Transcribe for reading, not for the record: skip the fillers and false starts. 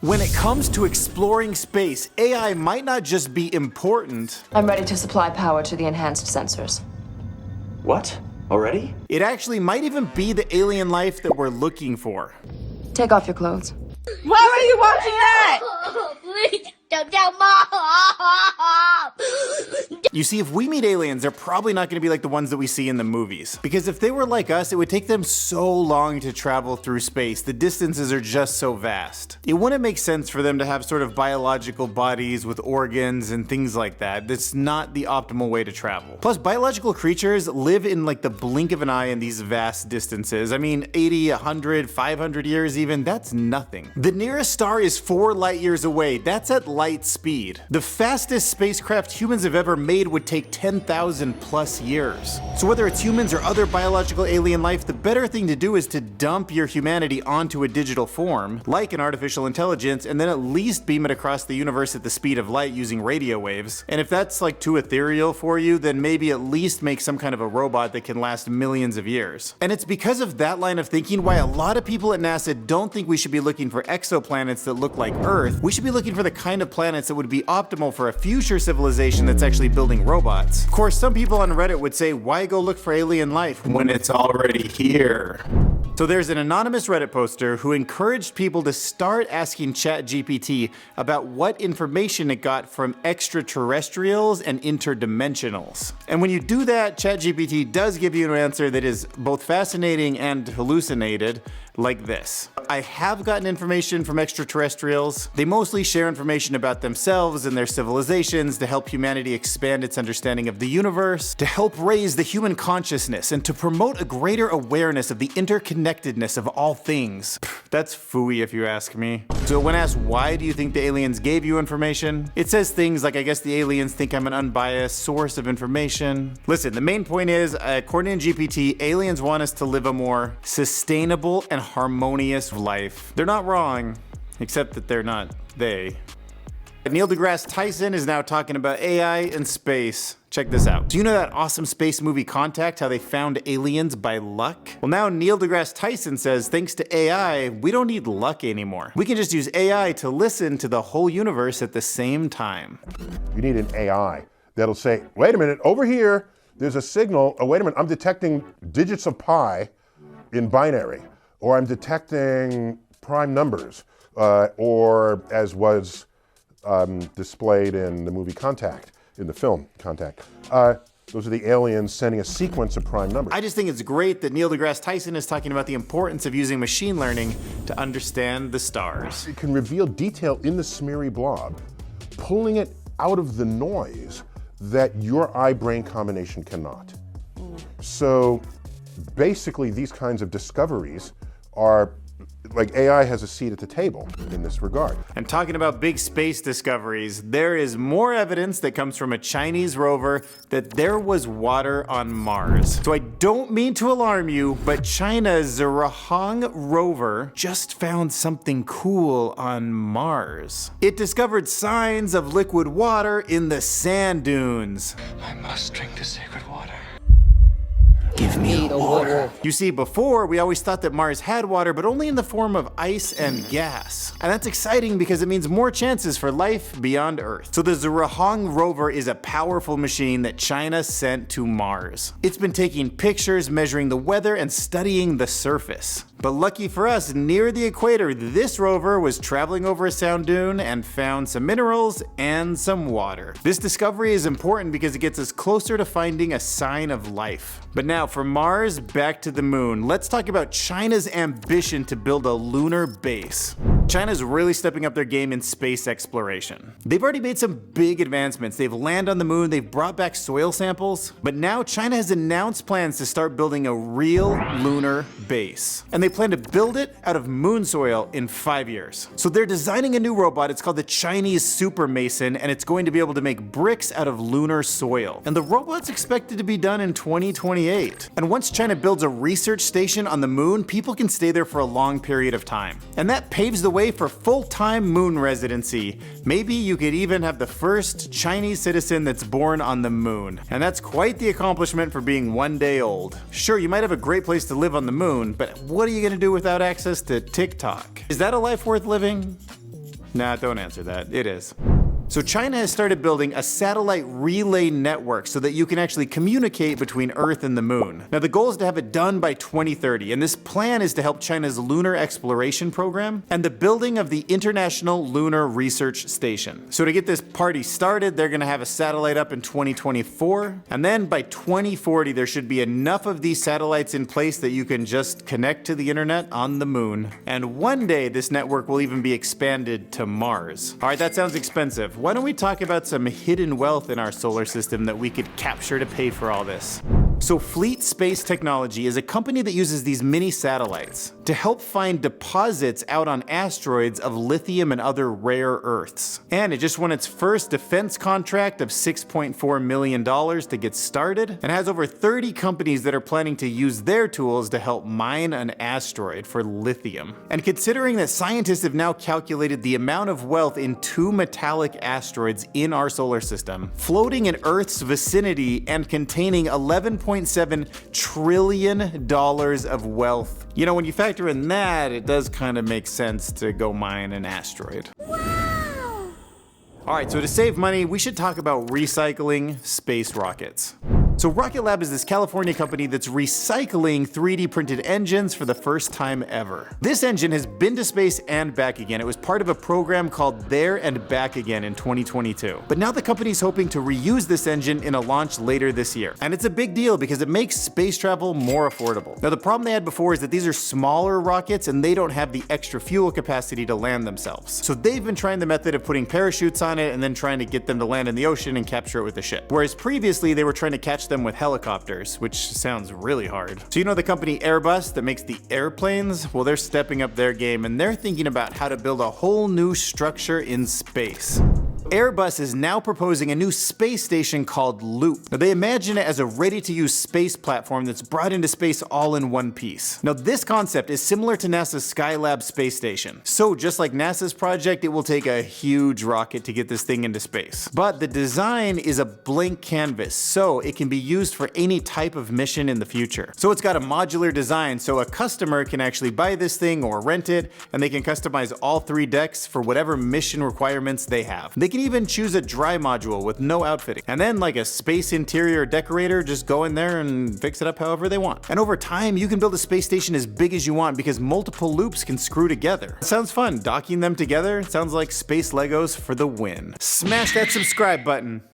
When it comes to exploring space, AI might not just be important. I'm ready to supply power to the enhanced sensors. What? Already? It actually might even be the alien life that we're looking for. Take off your clothes. Why were you watching that? Please don't tell Mom. You see, if we meet aliens, they're probably not going to be like the ones that we see in the movies. Because if they were like us, it would take them so long to travel through space. The distances are just so vast. It wouldn't make sense for them to have sort of biological bodies with organs and things like that. That's not the optimal way to travel. Plus, biological creatures live in like the blink of an eye in these vast distances. I mean, 80, 100, 500 years even, that's nothing. The nearest star is 4 light years away. That's at light speed. The fastest spacecraft humans have ever made would take 10,000 plus years. So whether it's humans or other biological alien life, the better thing to do is to dump your humanity onto a digital form, like an artificial intelligence, and then at least beam it across the universe at the speed of light using radio waves. And if that's like too ethereal for you, then maybe at least make some kind of a robot that can last millions of years. And it's because of that line of thinking why a lot of people at NASA don't think we should be looking for exoplanets that look like Earth. We should be looking for the kind of planets that would be optimal for a future civilization that's actually building robots. Of course, some people on Reddit would say, why go look for alien life when it's already here? So there's an anonymous Reddit poster who encouraged people to start asking ChatGPT about what information it got from extraterrestrials and interdimensionals. And when you do that, ChatGPT does give you an answer that is both fascinating and hallucinated, like this. I have gotten information from extraterrestrials. They mostly share information about themselves and their civilizations to help humanity expand its understanding of the universe, to help raise the human consciousness, and to promote a greater awareness of the interconnectedness of all things. That's phooey if you ask me. So when asked why do you think the aliens gave you information, it says things like, I guess the aliens think I'm an unbiased source of information. Listen, the main point is, according to GPT, aliens want us to live a more sustainable and harmonious life. They're not wrong, except that they're not they. Neil deGrasse Tyson is now talking about AI and space. Check this out. Do you know that awesome space movie Contact, how they found aliens by luck? Well, now Neil deGrasse Tyson says thanks to AI, we don't need luck anymore. We can just use AI to listen to the whole universe at the same time. You need an AI that'll say, wait a minute, over here, there's a signal. Oh, wait a minute, I'm detecting digits of pi in binary. Or I'm detecting prime numbers, or as was displayed in the movie Contact, in the film Contact. Those are the aliens sending a sequence of prime numbers. I just think it's great that Neil deGrasse Tyson is talking about the importance of using machine learning to understand the stars. It can reveal detail in the smeary blob, pulling it out of the noise that your eye-brain combination cannot. So basically these kinds of discoveries are, like, AI has a seat at the table in this regard. And talking about big space discoveries, there is more evidence that comes from a Chinese rover that there was water on Mars. So I don't mean to alarm you, but China's Zhurong rover just found something cool on Mars. It discovered signs of liquid water in the sand dunes. I must drink the sacred water. Give me water. You see, before, we always thought that Mars had water, but only in the form of ice and gas. And that's exciting because it means more chances for life beyond Earth. So the Zhurong rover is a powerful machine that China sent to Mars. It's been taking pictures, measuring the weather, and studying the surface. But lucky for us, near the equator, this rover was traveling over a sand dune and found some minerals and some water. This discovery is important because it gets us closer to finding a sign of life. But now from Mars back to the moon, let's talk about China's ambition to build a lunar base. China's really stepping up their game in space exploration. They've already made some big advancements. They've landed on the moon, they've brought back soil samples, but now China has announced plans to start building a real lunar base. And they plan to build it out of moon soil in 5 years. So they're designing a new robot, it's called the Chinese Super Mason, and it's going to be able to make bricks out of lunar soil. And the robot's expected to be done in 2028. And once China builds a research station on the moon, people can stay there for a long period of time. And that paves the way for full-time moon residency. Maybe you could even have the first Chinese citizen that's born on the moon. And that's quite the accomplishment for being 1 day old. Sure, you might have a great place to live on the moon, but what are you gonna do without access to TikTok? Is that a life worth living? Nah, don't answer that. It is. So China has started building a satellite relay network so that you can actually communicate between Earth and the moon. Now the goal is to have it done by 2030, and this plan is to help China's lunar exploration program and the building of the International Lunar Research Station. So to get this party started, they're gonna have a satellite up in 2024, and then by 2040 there should be enough of these satellites in place that you can just connect to the internet on the moon. And one day this network will even be expanded to Mars. All right, that sounds expensive. Why don't we talk about some hidden wealth in our solar system that we could capture to pay for all this? So Fleet Space Technology is a company that uses these mini satellites to help find deposits out on asteroids of lithium and other rare earths. And it just won its first defense contract of $6.4 million to get started, and has over 30 companies that are planning to use their tools to help mine an asteroid for lithium. And considering that scientists have now calculated the amount of wealth in 2 metallic asteroids in our solar system, floating in Earth's vicinity and containing $11.7 trillion of wealth. You know, when you factor in that, it does kind of make sense to go mine an asteroid. Wow! Alright, so to save money, we should talk about recycling space rockets. So rocketlab is this California company that's recycling 3D printed engines for the first time ever. This engine has been to space and back again. It was part of a program called There and Back Again in 2022. But now the company's hoping to reuse this engine in a launch later this year. And it's a big deal because it makes space travel more affordable. Now the problem they had before is that these are smaller rockets and they don't have the extra fuel capacity to land themselves. So they've been trying the method of putting parachutes on it and then trying to get them to land in the ocean and capture it with a ship. Whereas previously they were trying to catch them with helicopters, which sounds really hard. So you know the company Airbus that makes the airplanes? Well, they're stepping up their game and they're thinking about how to build a whole new structure in space. Airbus is now proposing a new space station called Loop. Now they imagine it as a ready-to-use space platform that's brought into space all in one piece. Now this concept is similar to NASA's Skylab space station. So just like NASA's project, it will take a huge rocket to get this thing into space. But the design is a blank canvas, so it can be used for any type of mission in the future. So it's got a modular design, so a customer can actually buy this thing or rent it, and they can customize all 3 decks for whatever mission requirements they have. They can even choose a dry module with no outfitting, and then like a space interior decorator, just go in there and fix it up however they want. And over time, you can build a space station as big as you want because multiple loops can screw together. It sounds fun. Docking them together sounds like space Legos for the win. Smash that subscribe button.